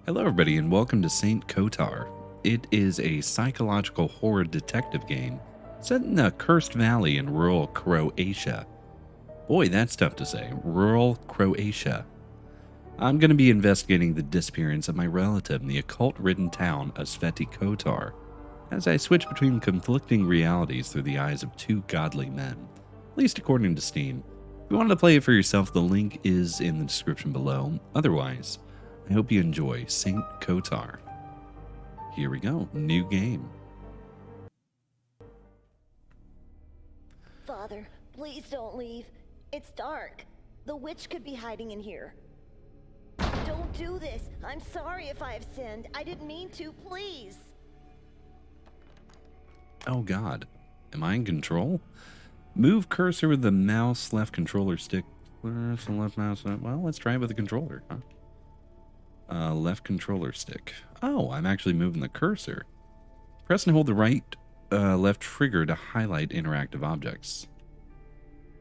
Hello, everybody, and welcome to Saint Kotar. It is a psychological horror detective game set in a cursed valley in rural Croatia. Boy, that's tough to say. Rural Croatia. I'm going to be investigating the disappearance of my relative in the occult-ridden town of Sveti Kotar as I switch between conflicting realities through the eyes of two godly men, at least according to Steam. If you wanted to play it for yourself, the link is in the description below. Otherwise, I hope you enjoy Saint Kotar. Here we go, new game. Father, please don't leave. It's dark. The witch could be hiding in here. Don't do this. I'm sorry if I have sinned. I didn't mean to, please. Oh god, am I in control? Move cursor with the mouse, left controller stick. Where's the left mouse? Well, let's try it with the controller, huh? Left controller stick. Oh, I'm actually moving the cursor. Press and hold the right left trigger to highlight interactive objects.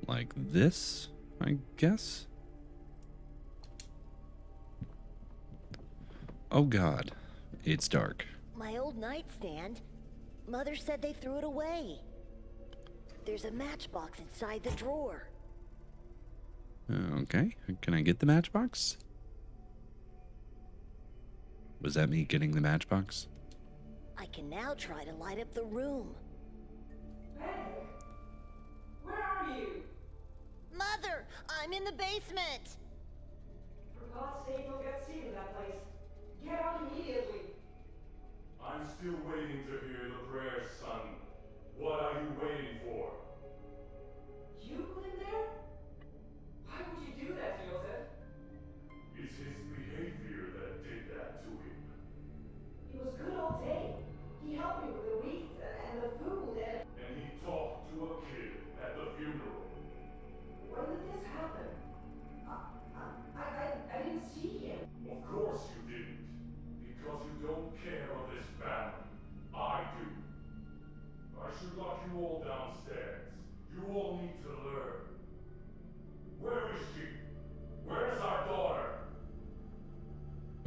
Like this, I guess? Oh god, it's dark. My old nightstand. Mother said they threw it away. There's a matchbox inside the drawer. Okay, can I get the matchbox? Was that me getting the matchbox? I can now try to light up the room. Benedek, where are you? Mother, I'm in the basement. For God's sake, you'll get seen in that place. Get out immediately. I'm still waiting to hear the prayers, son. What are you waiting for? You put him there? Why would you do that, Joseph? It's his behavior that did that to him. He was good all day. He helped me with the weeds and the food and... And he talked to a kid at the funeral. When did this happen? I didn't see him. Of course you didn't. Because you don't care of this family. I do. I should lock you all downstairs. You all need to learn. Where is she? Where's our daughter?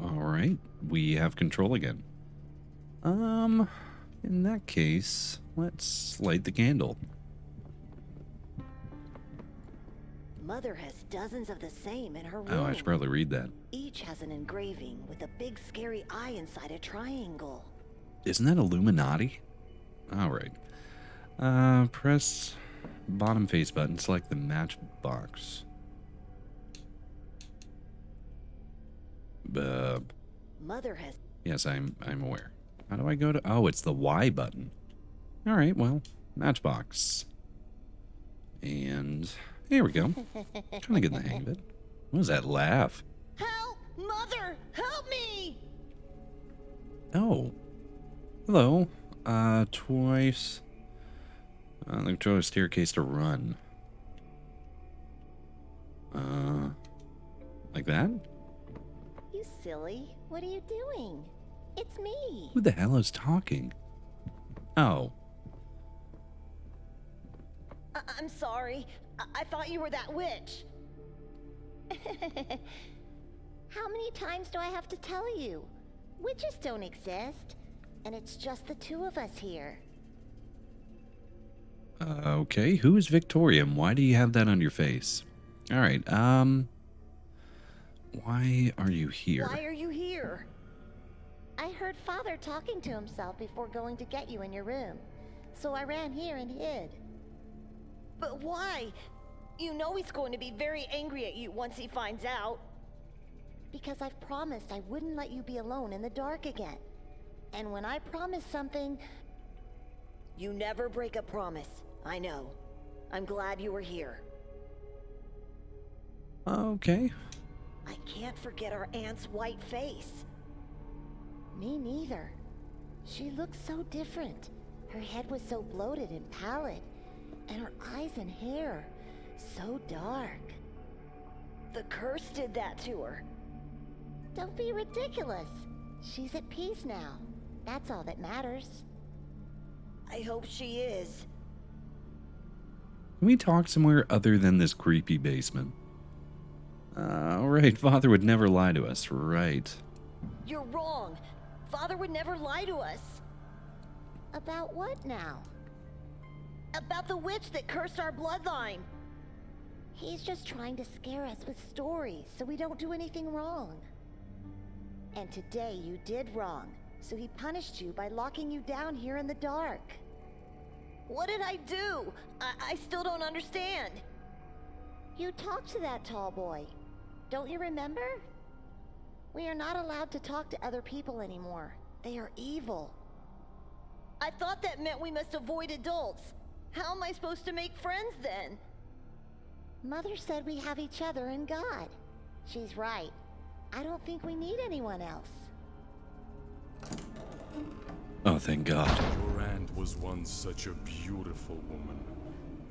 Alright, we have control again. In that case, let's light the candle. Mother has dozens of the same in her room. Oh, I should probably read that. Each has an engraving with a big scary eye inside a triangle. Isn't that Illuminati? Alright. Press bottom face button, select the matchbox. Mother has... Yes, I'm aware. How do I go to... Oh, it's the Y button. Alright, well, matchbox. And here we go. Kind of getting the hang of it. What was that laugh? Help! Mother! Help me! Oh. Hello. Twice. The controller staircase to run. Like that? You silly. What are you doing? It's me. Who the hell is talking? Oh. I'm sorry. I thought you were that witch. How many times do I have to tell you? Witches don't exist. And it's just the two of us here. Okay, who is Victoria and why do you have that on your face? Alright, why are you here? Why are you here? I heard Father talking to himself before going to get you in your room. So I ran here and hid. But why? You know he's going to be very angry at you once he finds out. Because I've promised I wouldn't let you be alone in the dark again. And when I promise something... You never break a promise. I know. I'm glad you were here. Okay. I can't forget our aunt's white face. Me neither. She looked so different. Her head was so bloated and pallid. And her eyes and hair, so dark. The curse did that to her. Don't be ridiculous. She's at peace now. That's all that matters. I hope she is. Can we talk somewhere other than this creepy basement? Right, Father would never lie to us, right. You're wrong. Father would never lie to us. About what now? About the witch that cursed our bloodline. He's just trying to scare us with stories so we don't do anything wrong. And today you did wrong, so he punished you by locking you down here in the dark. What did I do? I still don't understand. You talked to that tall boy. Don't you remember? We are not allowed to talk to other people anymore. They are evil. I thought that meant we must avoid adults. How am I supposed to make friends then? Mother said we have each other and God. She's right. I don't think we need anyone else. Oh, thank God. Your aunt was once such a beautiful woman,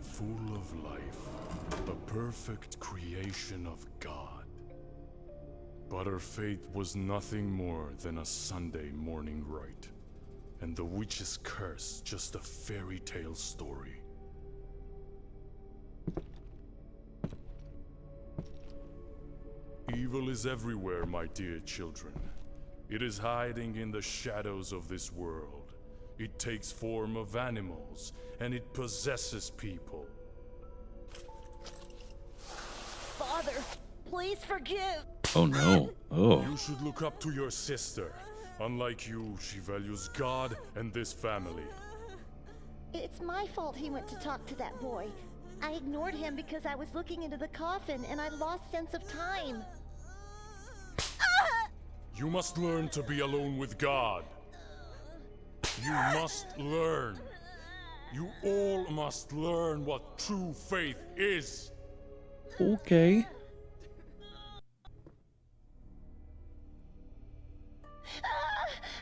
full of life, a perfect creation of God. But her fate was nothing more than a Sunday morning rite, and the witch's curse just a fairy tale story. Evil is everywhere, my dear children. It is hiding in the shadows of this world. It takes form of animals, and it possesses people. Father, please forgive. Oh no. Oh. You should look up to your sister. Unlike you, she values God and this family. It's my fault he went to talk to that boy. I ignored him because I was looking into the coffin and I lost sense of time. You must learn to be alone with God. You must learn. You all must learn what true faith is. Okay.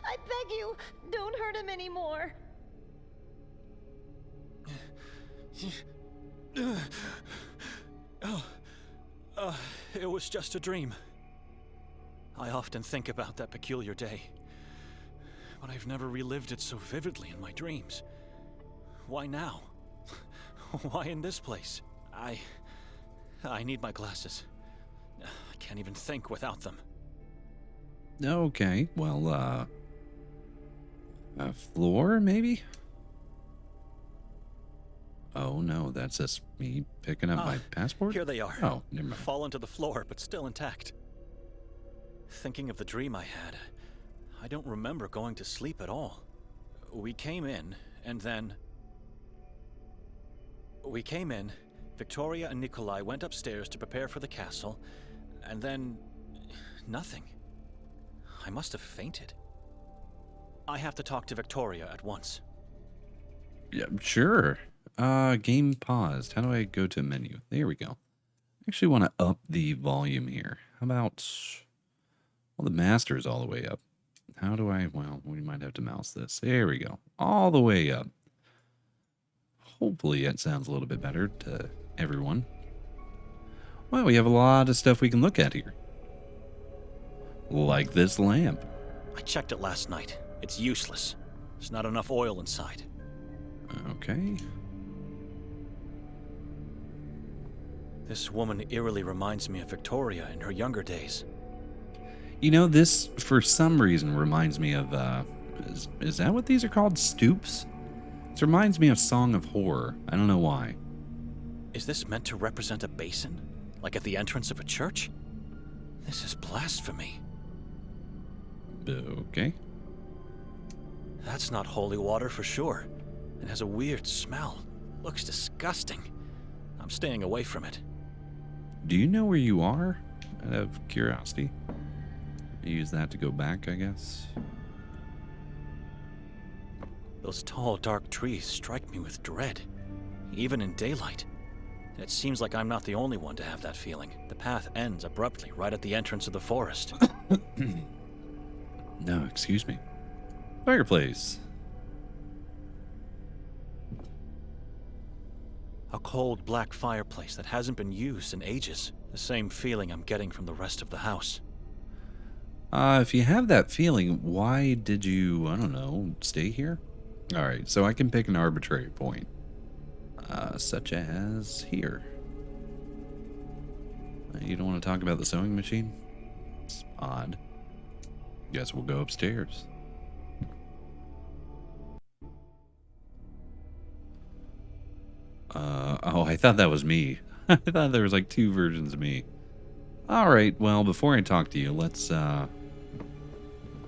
I beg you, don't hurt him anymore. It was just a dream. I often think about that peculiar day, but I've never relived it so vividly in my dreams. Why now? Why in this place? I need my glasses. I can't even think without them. Okay. Well, a floor, maybe? Oh no, that's just me picking up my passport? Here they are. Oh, never mind. Fallen to the floor, but still intact. Thinking of the dream I had, I don't remember going to sleep at all. We came in, Victoria and Nikolay went upstairs to prepare for the castle, and then nothing. I must have fainted. I have to talk to Victoria at once. Yeah, sure. Game paused. How do I go to menu? There we go. I actually want to up the volume here. How about... Well, the master's all the way up. How do I... Well, we might have to mouse this. There we go. All the way up. Hopefully it sounds a little bit better to everyone. Well, we have a lot of stuff we can look at here. Like this lamp. I checked it last night. It's useless. There's not enough oil inside. Okay. This woman eerily reminds me of Victoria in her younger days. You know, this, for some reason, reminds me of, is that what these are called? Stoops? This reminds me of Song of Horror. I don't know why. Is this meant to represent a basin? Like at the entrance of a church? This is blasphemy. Okay. That's not holy water for sure. It has a weird smell. Looks disgusting. I'm staying away from it. Do you know where you are? Out of curiosity. Use that to go back, I guess. Those tall, dark trees strike me with dread, even in daylight. It seems like I'm not the only one to have that feeling. The path ends abruptly right at the entrance of the forest. No, excuse me. Fireplace. A cold, black fireplace that hasn't been used in ages. The same feeling I'm getting from the rest of the house. If you have that feeling, why did you, I don't know, stay here? Alright, so I can pick an arbitrary point. Such as here. You don't want to talk about the sewing machine? It's odd. Guess we'll go upstairs. Oh, I thought that was me. I thought there was like two versions of me. Alright, well, before I talk to you, let's,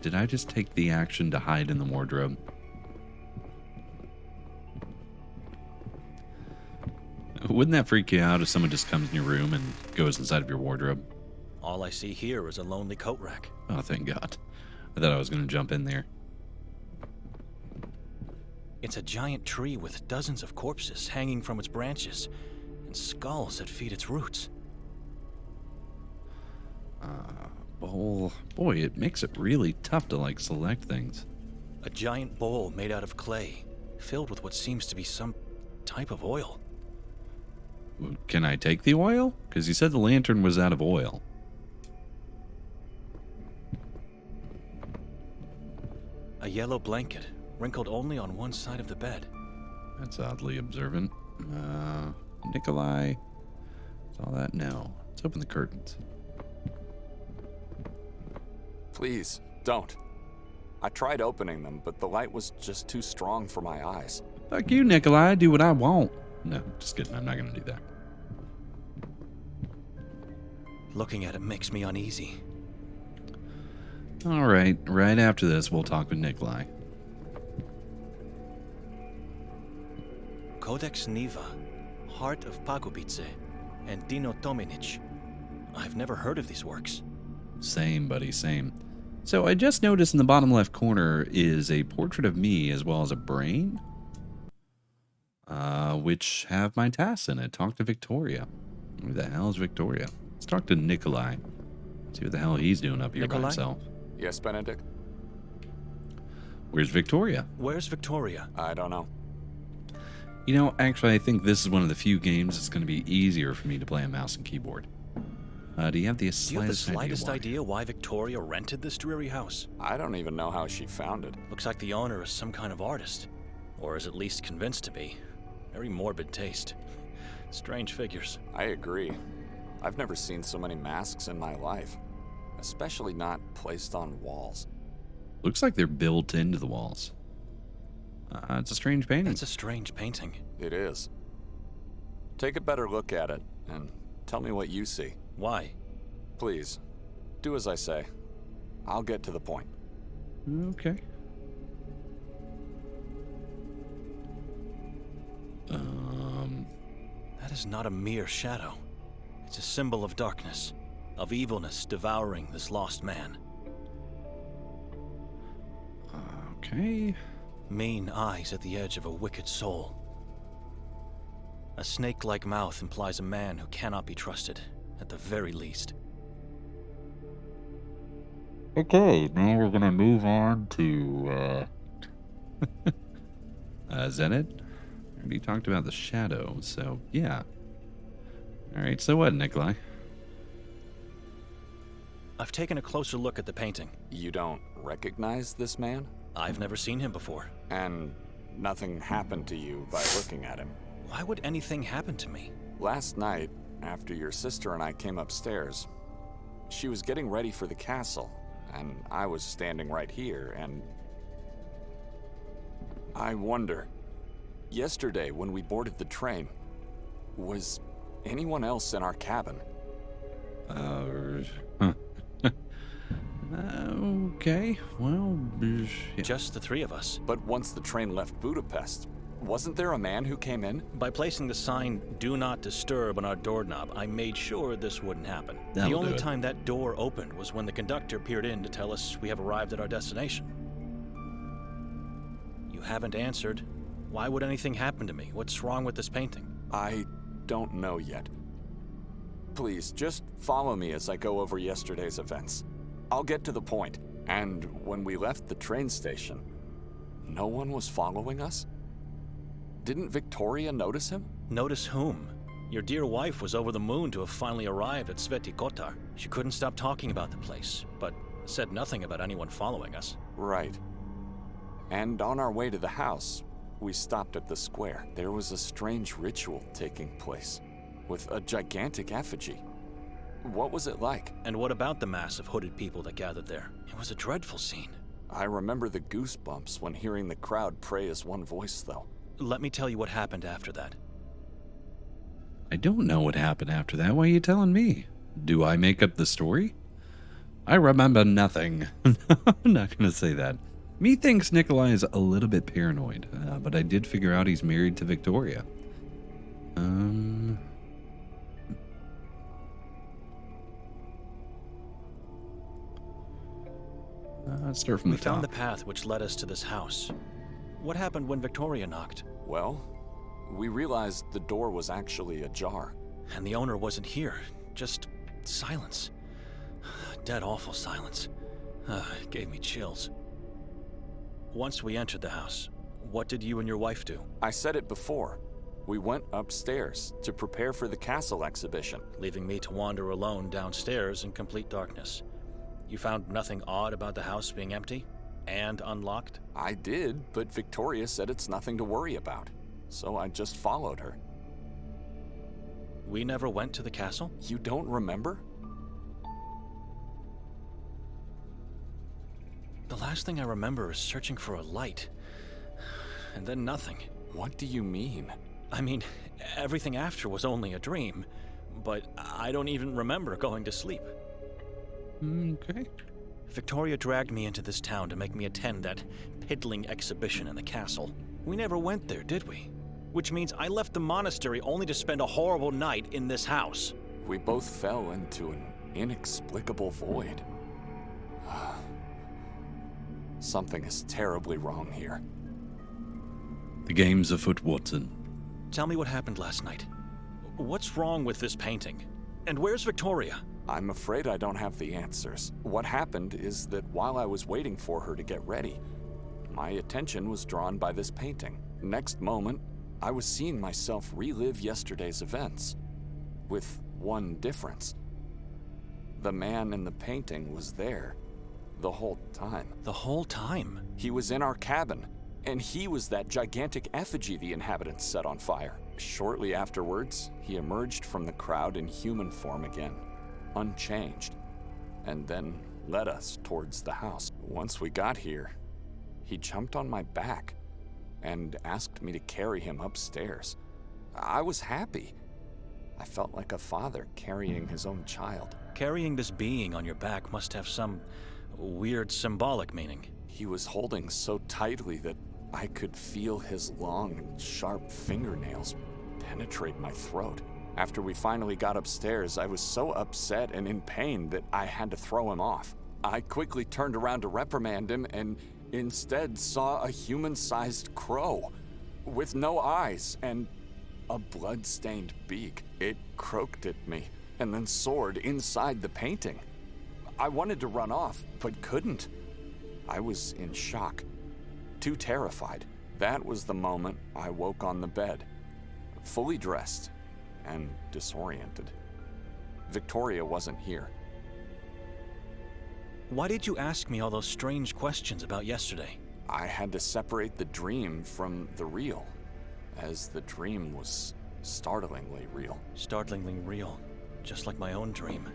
did I just take the action to hide in the wardrobe? Wouldn't that freak you out if someone just comes in your room and goes inside of your wardrobe? All I see here is a lonely coat rack. Oh, thank God. I thought I was going to jump in there. It's a giant tree with dozens of corpses hanging from its branches and skulls that feed its roots. Bowl. Boy, it makes it really tough to, like, select things. A giant bowl made out of clay, filled with what seems to be some type of oil. Can I take the oil? Because you said the lantern was out of oil. A yellow blanket, wrinkled only on one side of the bed. That's oddly observant. Nikolay. Saw that? No. Let's open the curtains. Please, don't. I tried opening them, but the light was just too strong for my eyes. Fuck you, Nikolay. I do what I want. No, just kidding. I'm not going to do that. Looking at it makes me uneasy. All right. Right after this, we'll talk with Nikolay. Codex Niva, Heart of Pagobice, and Dino Tominic. I've never heard of these works. Same, buddy, same. So I just noticed in the bottom left corner is a portrait of me as well as a brain, which have my tasks in it. Talk to Victoria. Who the hell is Victoria? Let's talk to Nikolay. See what the hell he's doing up here by Nikolay? himself. Yes, Benedict? Where's Victoria? Where's Victoria? I don't know. You know, actually, I think this is one of the few games that's going to be easier for me to play on mouse and keyboard. Do you have the slightest idea why Victoria rented this dreary house? I don't even know how she found it. Looks like the owner is some kind of artist. Or is at least convinced to be. Very morbid taste. Strange figures. I agree. I've never seen so many masks in my life. Especially not placed on walls. Looks like they're built into the walls. It's a strange painting. It's a strange painting. It is. Take a better look at it, and tell me what you see. Why? Please, do as I say. I'll get to the point. Okay. That is not a mere shadow. It's a symbol of darkness, of evilness devouring this lost man. Okay. Mean eyes at the edge of a wicked soul. A snake-like mouth implies a man who cannot be trusted, at the very least. Okay, now we're gonna move on to, Zenith. We talked about the shadow, so yeah. Alright, so what, Nikolay? I've taken a closer look at the painting. You don't recognize this man? I've never seen him before. And nothing happened to you by looking at him? Why would anything happen to me? Last night, after your sister and I came upstairs, she was getting ready for the castle, and I was standing right here, and I wonder, yesterday when we boarded the train, was anyone else in our cabin? Okay, well, yeah. Just the three of us. But once the train left Budapest, wasn't there a man who came in? By placing the sign, "Do Not Disturb" on our doorknob, I made sure this wouldn't happen. That'll the only do it. time that door opened was when the conductor peered in to tell us we have arrived at our destination. You haven't answered. Why would anything happen to me? What's wrong with this painting? I don't know yet. Please, just follow me as I go over yesterday's events. I'll get to the point. And when we left the train station, no one was following us? Didn't Victoria notice him? Notice whom? Your dear wife was over the moon to have finally arrived at Sveti Kotar. She couldn't stop talking about the place, but said nothing about anyone following us. Right. And on our way to the house, we stopped at the square. There was a strange ritual taking place, with a gigantic effigy. What was it like? And what about the mass of hooded people that gathered there? It was a dreadful scene. I remember the goosebumps when hearing the crowd pray as one voice, though. Let me tell you what happened after that. I don't know what happened after that. Why are you telling me? Do I make up the story? I remember nothing. I'm not going to say that. Methinks Nikolay is a little bit paranoid, but I did figure out he's married to Victoria. Let's start from the top. We found the path which led us to this house. What happened when Victoria knocked? Well, we realized the door was actually ajar. And the owner wasn't here. Just silence. Dead awful silence. It gave me chills. Once we entered the house, what did you and your wife do? I said it before. We went upstairs to prepare for the castle exhibition. Leaving me to wander alone downstairs in complete darkness. You found nothing odd about the house being empty and unlocked? I did, but Victoria said it's nothing to worry about. So I just followed her. We never went to the castle? You don't remember? The last thing I remember is searching for a light. And then nothing. What do you mean? I mean, everything after was only a dream, but I don't even remember going to sleep. Okay. Victoria dragged me into this town to make me attend that piddling exhibition in the castle. We never went there, did we? Which means I left the monastery only to spend a horrible night in this house. We both fell into an inexplicable void. Something is terribly wrong here. The game's afoot, Watson. Tell me what happened last night. What's wrong with this painting? And where's Victoria? I'm afraid I don't have the answers. What happened is that while I was waiting for her to get ready, my attention was drawn by this painting. Next moment, I was seeing myself relive yesterday's events, with one difference. The man in the painting was there the whole time. The whole time? He was in our cabin, and he was that gigantic effigy the inhabitants set on fire. Shortly afterwards, he emerged from the crowd in human form again, unchanged, and then led us towards the house. Once we got here, he jumped on my back and asked me to carry him upstairs. I was happy. I felt like a father carrying his own child. Carrying this being on your back must have some weird symbolic meaning. He was holding so tightly that I could feel his long and sharp fingernails penetrate my throat. After we finally got upstairs, I was so upset and in pain that I had to throw him off. I quickly turned around to reprimand him and instead saw a human-sized crow with no eyes and a blood-stained beak. It croaked at me and then soared inside the painting. I wanted to run off, but couldn't. I was in shock, too terrified. That was the moment I woke on the bed, fully dressed and disoriented. Victoria wasn't here. Why did you ask me all those strange questions about yesterday? I had to separate the dream from the real, as the dream was startlingly real. Startlingly real, just like my own dream.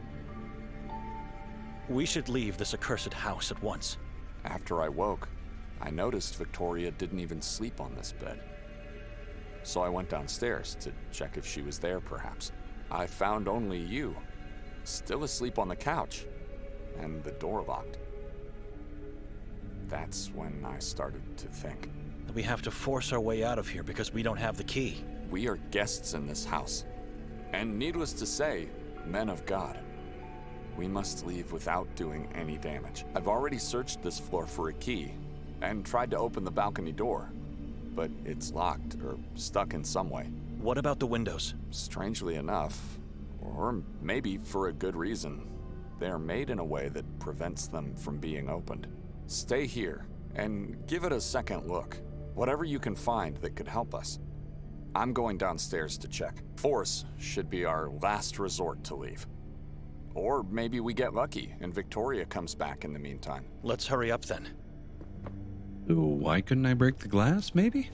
We should leave this accursed house at once. After I woke, I noticed Victoria didn't even sleep on this bed. So I went downstairs to check if she was there, perhaps. I found only you, still asleep on the couch, and the door locked. That's when I started to think. We have to force our way out of here because we don't have the key. We are guests in this house, and needless to say, men of God. We must leave without doing any damage. I've already searched this floor for a key, and tried to open the balcony door, but it's locked or stuck in some way. What about the windows? Strangely enough, or maybe for a good reason, they are made in a way that prevents them from being opened. Stay here and give it a second look. Whatever you can find that could help us. I'm going downstairs to check. Force should be our last resort to leave. Or maybe we get lucky and Victoria comes back in the meantime. Let's hurry up then. Why couldn't I break the glass, maybe?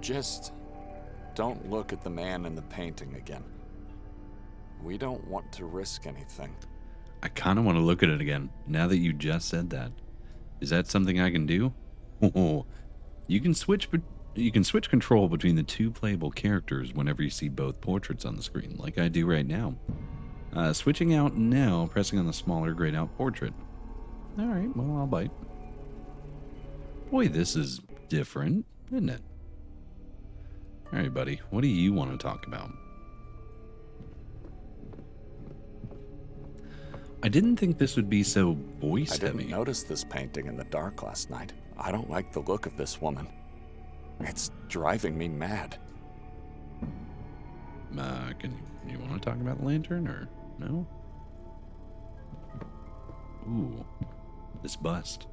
Just don't look at the man in the painting again. We don't want to risk anything. I kind of want to look at it again, now that you just said that. Is that something I can do? Oh, you can switch control between the two playable characters whenever you see both portraits on the screen, like I do right now. Switching out now, pressing on the smaller grayed out portrait. Alright, well, I'll bite. Boy, this is different, isn't it? Alright, buddy, what do you want to talk about? I didn't think this would be so voice heavy. I didn't notice this painting in the dark last night. I don't like the look of this woman. It's driving me mad. Can you want to talk about the lantern, or no? Ooh, this bust.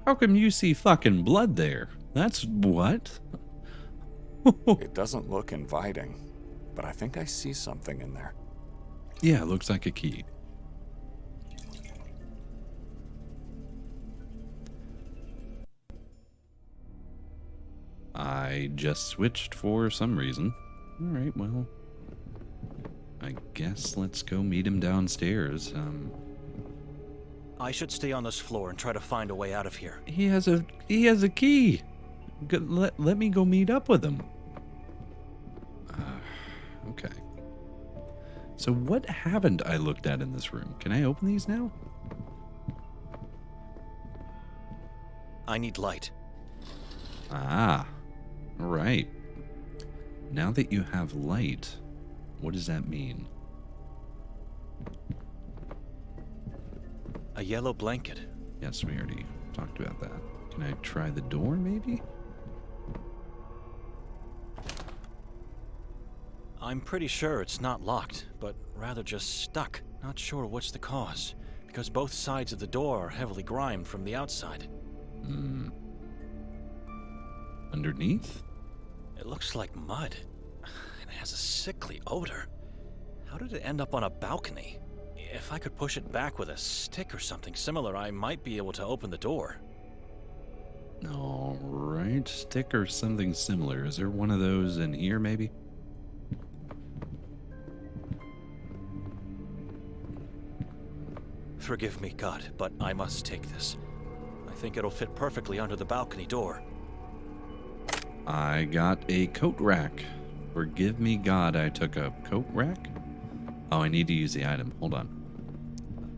How come you see fucking blood there? That's what? It doesn't look inviting, but I think I see something in there. Yeah, it looks like a key. I just switched for some reason. Alright, well, I guess let's go meet him downstairs. I should stay on this floor and try to find a way out of here. He has a key. Let me go meet up with him. Okay. So what haven't I looked at in this room? Can I open these now? I need light. Ah, right. Now that you have light, what does that mean? A yellow blanket. Yes, we already talked about that. Can I try the door, maybe? I'm pretty sure it's not locked, but rather just stuck. Not sure what's the cause, because both sides of the door are heavily grimed from the outside. Underneath? It looks like mud, and it has a sickly odor. How did it end up on a balcony? If I could push it back with a stick or something similar, I might be able to open the door. Alright, stick or something similar. Is there one of those in here, maybe? Forgive me, God, but I must take this. I think it'll fit perfectly under the balcony door. I got a coat rack. Forgive me, God, I took a coat rack? Oh, I need to use the item. Hold on.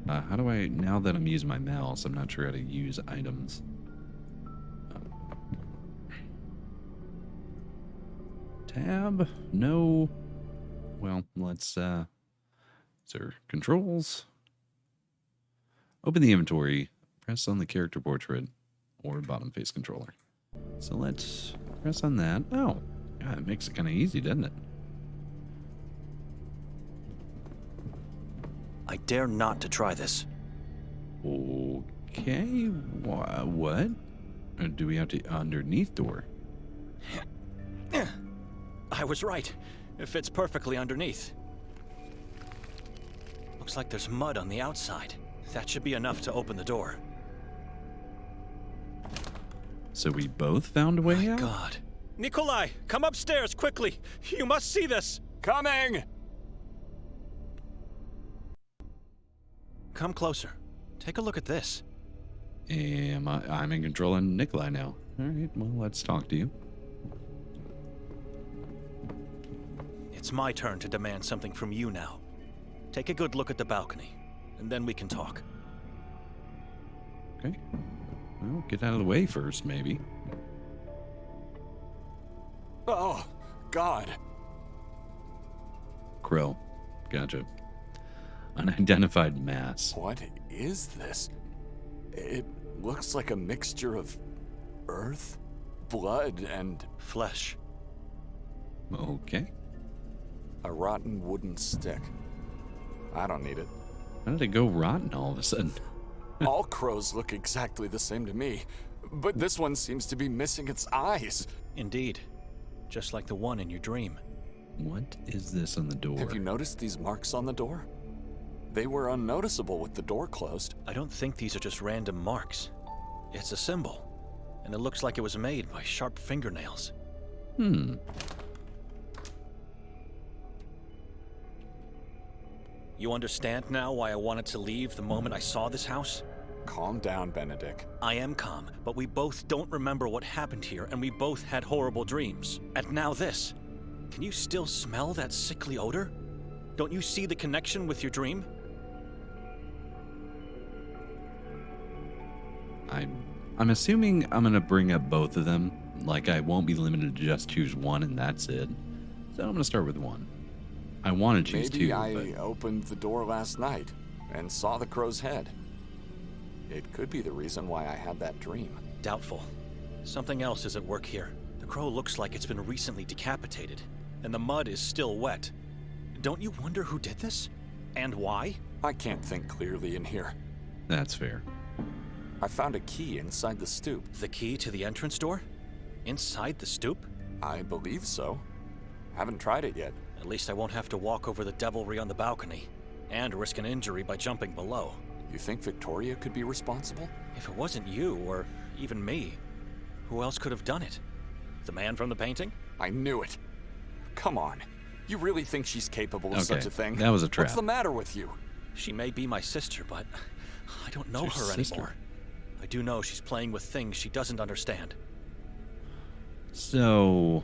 How do I... Now that I'm using my mouse, I'm not sure how to use items. Tab? No. Well, let's... So, controls. Open the inventory. Press on the character portrait or bottom face controller. So let's press on that. Oh, yeah, it makes it kind of easy, doesn't it? I dare not to try this. Okay, what? Or do we have to underneath door? I was right. It fits perfectly underneath. Looks like there's mud on the outside. That should be enough to open the door. So we both found a way out? God. Nikolay, come upstairs, quickly! You must see this! Coming! Come closer. Take a look at this. I'm in control of Nikolay now. Alright, well, let's talk to you. It's my turn to demand something from you now. Take a good look at the balcony, and then we can talk. Okay. Well, get out of the way first, maybe. Oh, God. Krill. Gotcha. Unidentified mass. What is this? It looks like a mixture of earth, blood, and Flesh. Okay. a rotten wooden stick. I don't need it. How did it go rotten all of a sudden? All crows look exactly the same to me, but this one seems to be missing its eyes. Indeed. Just like the one in your dream. What is this on the door? Have you noticed these marks on the door? They were unnoticeable with the door closed. I don't think these are just random marks. It's a symbol, and it looks like it was made by sharp fingernails. You understand now why I wanted to leave the moment I saw this house? Calm down, Benedek. I am calm, but we both don't remember what happened here, and we both had horrible dreams. And now this. Can you still smell that sickly odor? Don't you see the connection with your dream? I'm assuming I'm gonna bring up both of them. Like, I won't be limited to just choose one and that's it. So I'm gonna start with one. I want to choose two. Maybe I opened the door last night and saw the crow's head. It could be the reason why I had that dream. Doubtful. Something else is at work here. The crow looks like it's been recently decapitated, and the mud is still wet. Don't you wonder who did this? And why? I can't think clearly in here. That's fair. I found a key inside the stoop. The key to the entrance door? Inside the stoop? I believe so. Haven't tried it yet. At least I won't have to walk over the devilry on the balcony, and risk an injury by jumping below. You think Victoria could be responsible? If it wasn't you, or even me, who else could have done it? The man from the painting? I knew it. Come on. You really think she's capable of such a thing? That was a trap. What's the matter with you? She may be my sister, but I don't know It's your her sister. anymore. I do know she's playing with things she doesn't understand. So,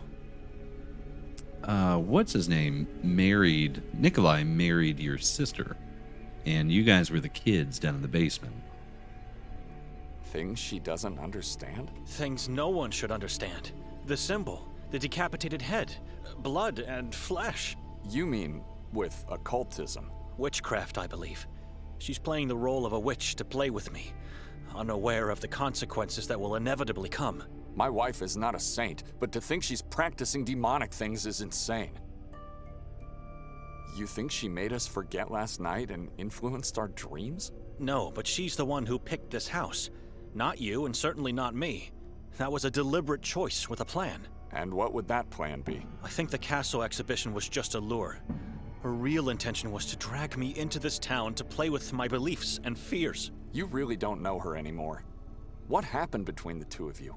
what's his name? Nikolay married your sister. And you guys were the kids down in the basement. Things she doesn't understand? Things no one should understand. The symbol, the decapitated head, blood and flesh. You mean with occultism? Witchcraft, I believe. She's playing the role of a witch to play with me, unaware of the consequences that will inevitably come. My wife is not a saint, but to think she's practicing demonic things is insane. You think she made us forget last night and influenced our dreams? No, but she's the one who picked this house. Not you, and certainly not me. That was a deliberate choice with a plan. And what would that plan be? I think the castle exhibition was just a lure. Her real intention was to drag me into this town to play with my beliefs and fears. You really don't know her anymore. What happened between the two of you?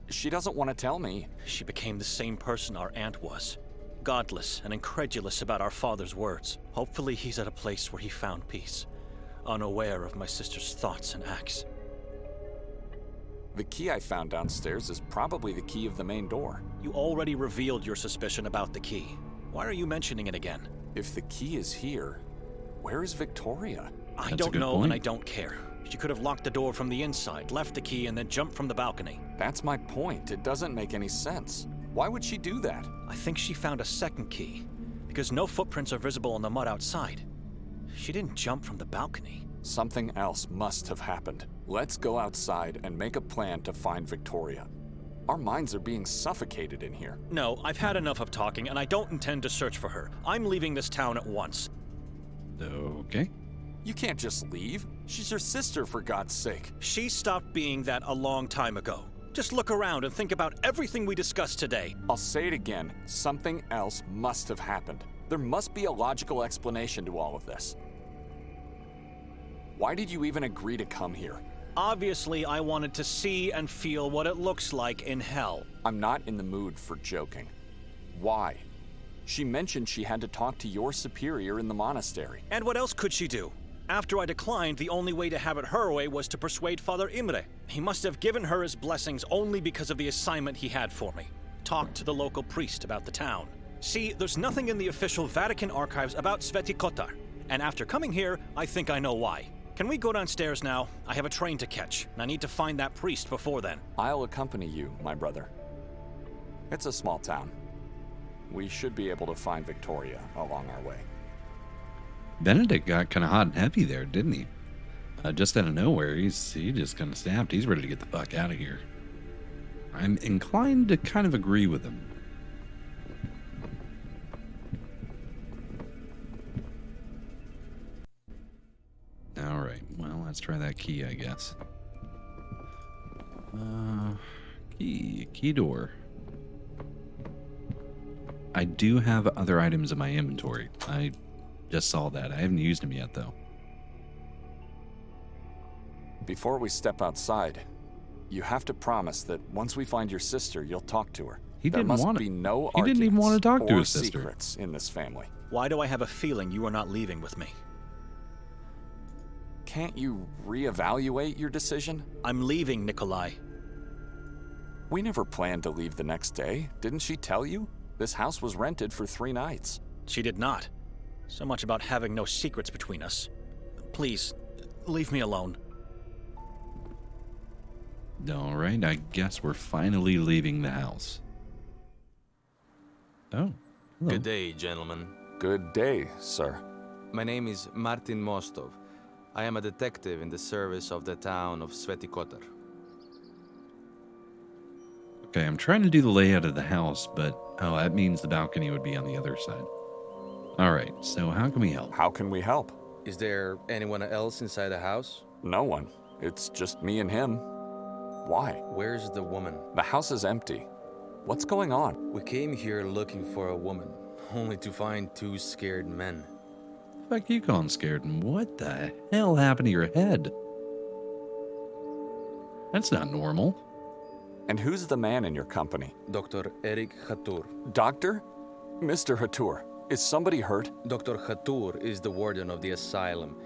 She doesn't want to tell me. She became the same person our aunt was. Godless and incredulous about our father's words. Hopefully he's at a place where he found peace, unaware of my sister's thoughts and acts. The key I found downstairs is probably the key of the main door. You already revealed your suspicion about the key. Why are you mentioning it again? If the key is here, where is Victoria? I That's a don't good know point. and I don't care. She could have locked the door from the inside, left the key, and then jumped from the balcony. That's my point. It doesn't make any sense. Why would she do that? I think she found a second key, because no footprints are visible on the mud outside. She didn't jump from the balcony. Something else must have happened. Let's go outside and make a plan to find Victoria. Our minds are being suffocated in here. No, I've had enough of talking, and I don't intend to search for her. I'm leaving this town at once. Okay. You can't just leave. She's your sister, for God's sake. She stopped being that a long time ago. Just look around and think about everything we discussed today. I'll say it again. Something else must have happened. There must be a logical explanation to all of this. Why did you even agree to come here? Obviously, I wanted to see and feel what it looks like in hell. I'm not in the mood for joking. Why? She mentioned she had to talk to your superior in the monastery. And what else could she do? After I declined, the only way to have it her way was to persuade Father Imre. He must have given her his blessings only because of the assignment he had for me. Talk to the local priest about the town. See, there's nothing in the official Vatican archives about Sveti Kotar. And after coming here, I think I know why. Can we go downstairs now? I have a train to catch, and I need to find that priest before then. I'll accompany you, my brother. It's a small town. We should be able to find Victoria along our way. Benedek got kind of hot and heavy there, didn't he? Just out of nowhere, he just kind of snapped. He's ready to get the fuck out of here. I'm inclined to kind of agree with him. Alright, well, let's try that key, I guess. Key door. I do have other items in my inventory. I just saw that. I haven't used them yet, though. Before we step outside, you have to promise that once we find your sister, you'll talk to her. He There didn't must want be to. no He didn't even want to talk to or his sister. secrets in this family. Why do I have a feeling you are not leaving with me? Can't you reevaluate your decision? I'm leaving, Nikolay. We never planned to leave the next day. Didn't she tell you? This house was rented for 3 nights. She did not. So much about having no secrets between us. Please, leave me alone. All right, I guess we're finally leaving the house. Oh, hello. Good day, gentlemen. Good day, sir. My name is Martin Mostov. I am a detective in the service of the town of Sveti Kotar. Okay, I'm trying to do the layout of the house, but oh, that means the balcony would be on the other side. All right, so how can we help? How can we help? Is there anyone else inside the house? No one. It's just me and him. Why? Where's the woman? The house is empty. What's going on? We came here looking for a woman, only to find 2 scared men. Fuck you calling scared, and what the hell happened to your head? That's not normal. And who's the man in your company? Dr. Erik Hatur. Doctor? Mr. Hatur, is somebody hurt? Dr. Hatur is the warden of the asylum.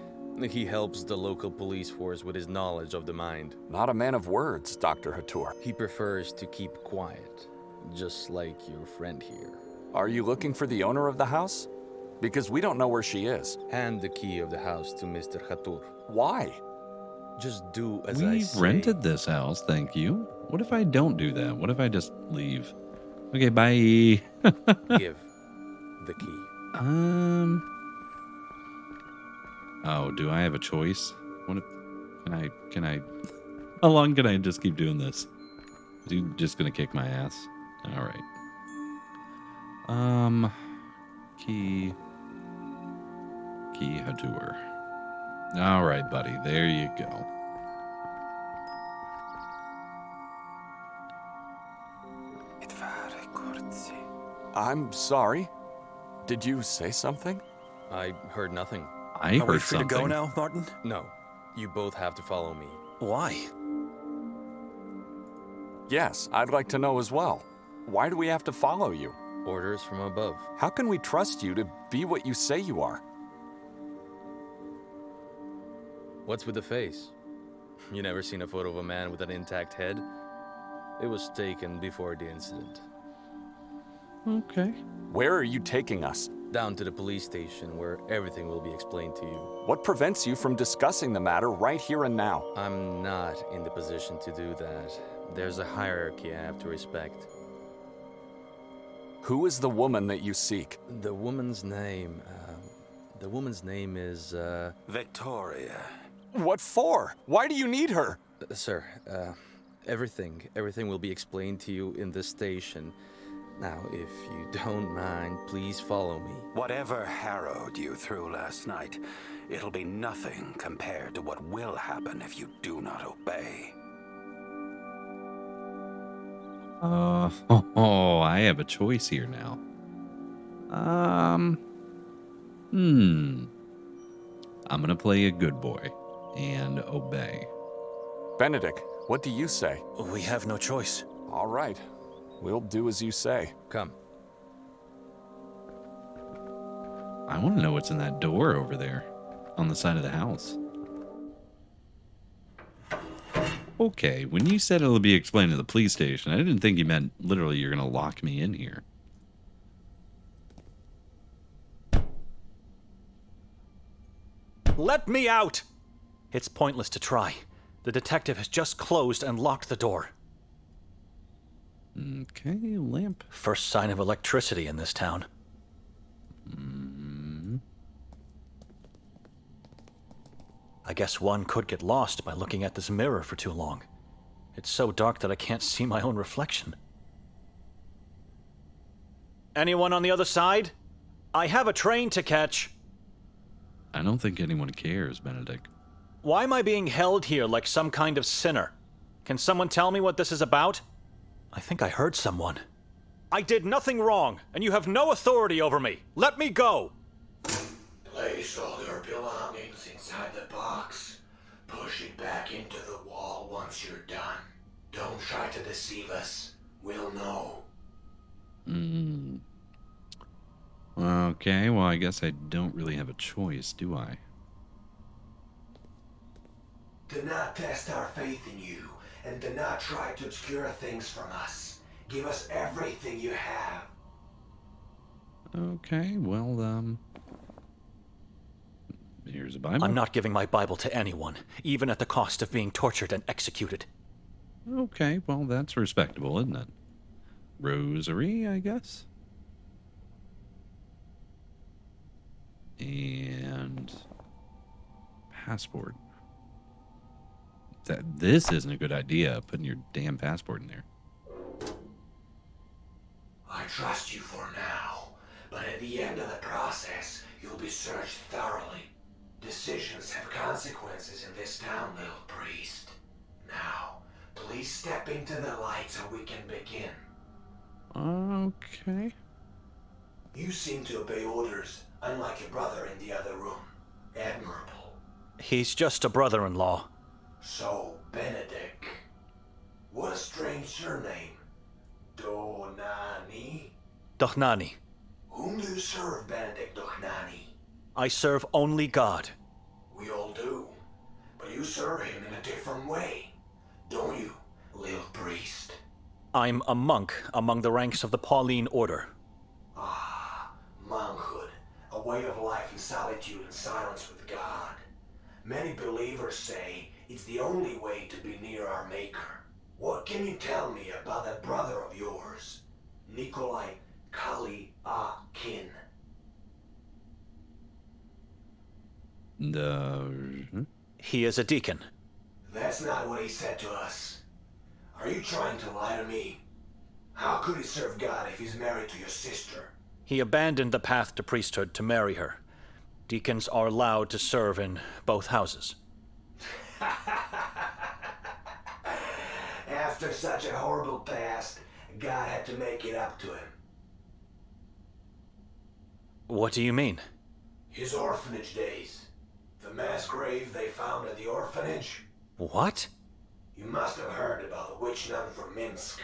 He helps the local police force with his knowledge of the mind. Not a man of words, Dr. Hatur. He prefers to keep quiet, just like your friend here. Are you looking for the owner of the house? Because we don't know where she is. Hand the key of the house to Mr. Hatur. Why? Just do as I We say. rented this house, thank you. What if I don't do that? What if I just leave? Okay, bye. Give the key. Oh, do I have a choice? What if, can I, how long can I just keep doing this? Is he just gonna kick my ass? All right. Key Hatur. All right, buddy, there you go. I'm sorry. Did you say something? I heard nothing. I Are we heard free something. to go now, Martin? No, you both have to follow me. Why? Yes, I'd like to know as well. Why do we have to follow you? Orders from above. How can we trust you to be what you say you are? What's with the face? You never seen a photo of a man with an intact head? It was taken before the incident. Okay. Where are you taking us? Down to the police station where everything will be explained to you. What prevents you from discussing the matter right here and now? I'm not in the position to do that. There's a hierarchy I have to respect. Who is the woman that you seek? The woman's name is, Victoria. What for? Why do you need her? Sir, everything will be explained to you in the station. Now, if you don't mind, please follow me. Whatever harrowed you through last night, it'll be nothing compared to what will happen if you do not obey. I have a choice here now. I'm gonna play a good boy and obey. Benedek, what do you say? We have no choice. All right. We'll do as you say. Come. I want to know what's in that door over there on the side of the house. Okay, when you said it'll be explained at the police station, I didn't think you meant literally you're going to lock me in here. Let me out! It's pointless to try. The detective has just closed and locked the door. Okay, lamp. First sign of electricity in this town. I guess one could get lost by looking at this mirror for too long. It's so dark that I can't see my own reflection. Anyone on the other side? I have a train to catch. I don't think anyone cares, Benedict. Why am I being held here like some kind of sinner? Can someone tell me what this is about? I think I heard someone. I did nothing wrong, and you have no authority over me. Let me go! Place all your belongings inside the box. Push it back into the wall once you're done. Don't try to deceive us. We'll know. Okay, well, I guess I don't really have a choice, do I? Do not test our faith in you, and do not try to obscure things from us. Give us everything you have. Okay, well, here's a Bible. I'm not giving my Bible to anyone, even at the cost of being tortured and executed. Okay, well, that's respectable, isn't it? Rosary, I guess? And passport. This isn't a good idea, putting your damn passport in there. I trust you for now, but at the end of the process, you'll be searched thoroughly. Decisions have consequences in this town, little priest. Now, please step into the light so we can begin. Okay. You seem to obey orders, unlike your brother in the other room. Admirable. He's just a brother-in-law. So, Benedek. What a strange surname. Donani? Dochnani. Whom do you serve, Benedek Dochnani? I serve only God. We all do. But you serve him in a different way. Don't you, little priest? I'm a monk among the ranks of the Pauline Order. Ah, monkhood. A way of life in solitude and silence with God. Many believers say it's the only way to be near our Maker. What can you tell me about that brother of yours? Nikolay Kali-a-Kin. He is a deacon. That's not what he said to us. Are you trying to lie to me? How could he serve God if he's married to your sister? He abandoned the path to priesthood to marry her. Deacons are allowed to serve in both houses. After such a horrible past, God had to make it up to him. What do you mean? His orphanage days. The mass grave they found at the orphanage. What? You must have heard about the witch nun from Minsk.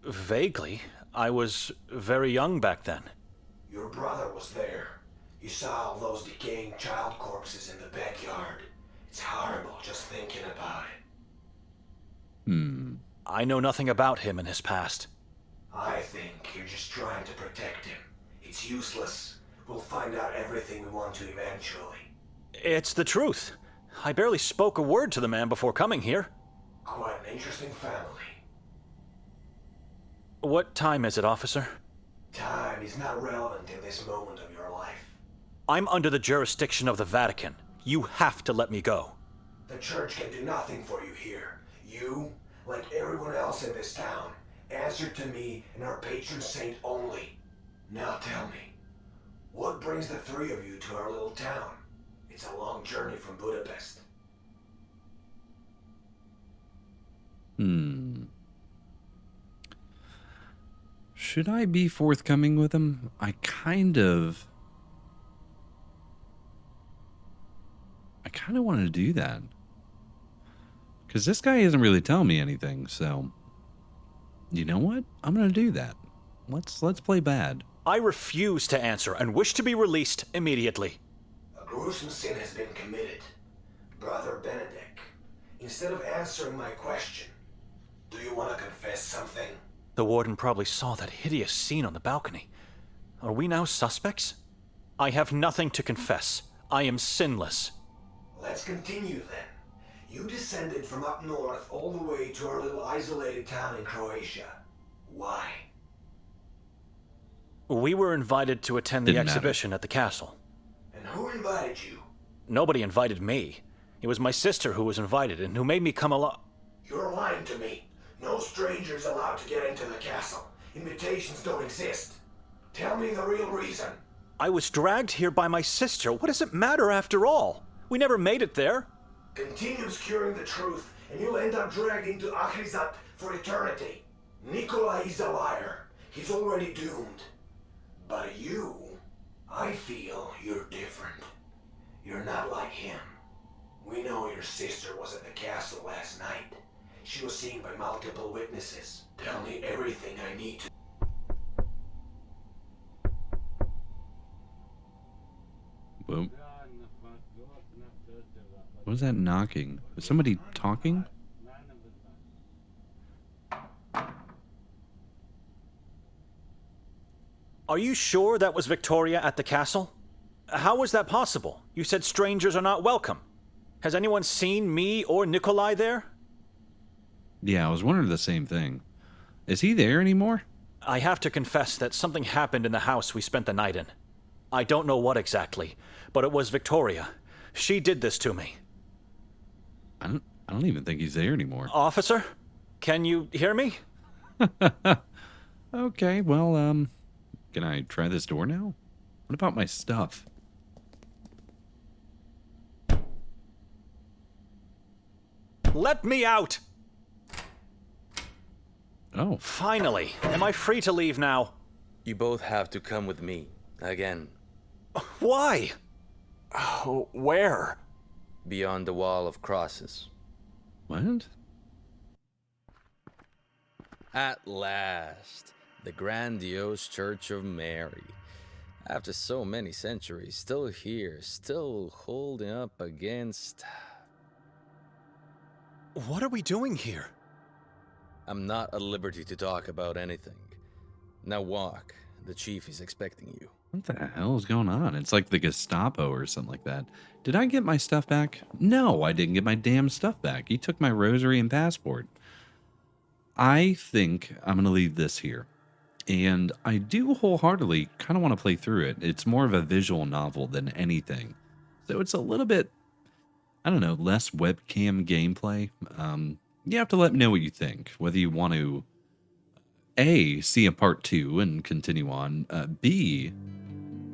Vaguely. I was very young back then. Your brother was there. You saw all those decaying child corpses in the backyard. It's horrible just thinking about it. I know nothing about him and his past. I think you're just trying to protect him. It's useless. We'll find out everything we want to eventually. It's the truth. I barely spoke a word to the man before coming here. Quite an interesting family. What time is it, officer? Time is not relevant in this moment of your life. I'm under the jurisdiction of the Vatican. You have to let me go. The church can do nothing for you here. You, like everyone else in this town, answer to me and our patron saint only. Now tell me, what brings the three of you to our little town? It's a long journey from Budapest. Should I be forthcoming with him? I kind of want to do that. Because this guy isn't really telling me anything, so... You know what? I'm going to do that. Let's play bad. I refuse to answer and wish to be released immediately. A gruesome sin has been committed. Brother Benedek, instead of answering my question, do you want to confess something? The warden probably saw that hideous scene on the balcony. Are we now suspects? I have nothing to confess. I am sinless. Let's continue then. You descended from up north all the way to our little isolated town in Croatia. Why? We were invited to attend the Didn't matter. exhibition at the castle. And who invited you? Nobody invited me. It was my sister who was invited and who made me come along. You're lying to me. No strangers allowed to get into the castle. Invitations don't exist. Tell me the real reason. I was dragged here by my sister. What does it matter after all? We never made it there. Continue obscuring the truth, and you'll end up dragged into Akhrizat for eternity. Nikolay is a liar. He's already doomed. But you, I feel you're different. You're not like him. We know your sister was at the castle last night. She was seen by multiple witnesses. Tell me everything I need to. Whoa. What is that knocking? Is somebody talking? Are you sure that was Victoria at the castle? How was that possible? You said strangers are not welcome. Has anyone seen me or Nikolay there? Yeah, I was wondering the same thing. Is he there anymore? I have to confess that something happened in the house we spent the night in. I don't know what exactly, but it was Victoria. She did this to me. I don't even think he's there anymore. Officer? Can you hear me? Okay, well, can I try this door now? What about my stuff? Let me out! Oh. Finally! Am I free to leave now? You both have to come with me. Again. Why? Oh, where? Beyond the wall of crosses. What? At last, the grandiose Church of Mary. After so many centuries, still here, still holding up against... What are we doing here? I'm not at liberty to talk about anything. Now walk. The chief is expecting you. What the hell is going on? It's like the Gestapo or something like that. Did I get my stuff back? No, I didn't get my damn stuff back. He took my rosary and passport. I think I'm going to leave this here. And I do wholeheartedly kind of want to play through it. It's more of a visual novel than anything. So it's a little bit, I don't know, less webcam gameplay. You have to let me know what you think. Whether you want to, A, see a part 2 and continue on. B,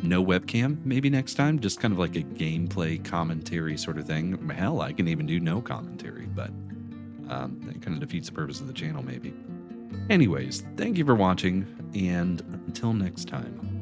no webcam maybe next time. Just kind of like a gameplay commentary sort of thing. Hell, I can even do no commentary. But that kind of defeats the purpose of the channel maybe. Anyways, thank you for watching. And until next time.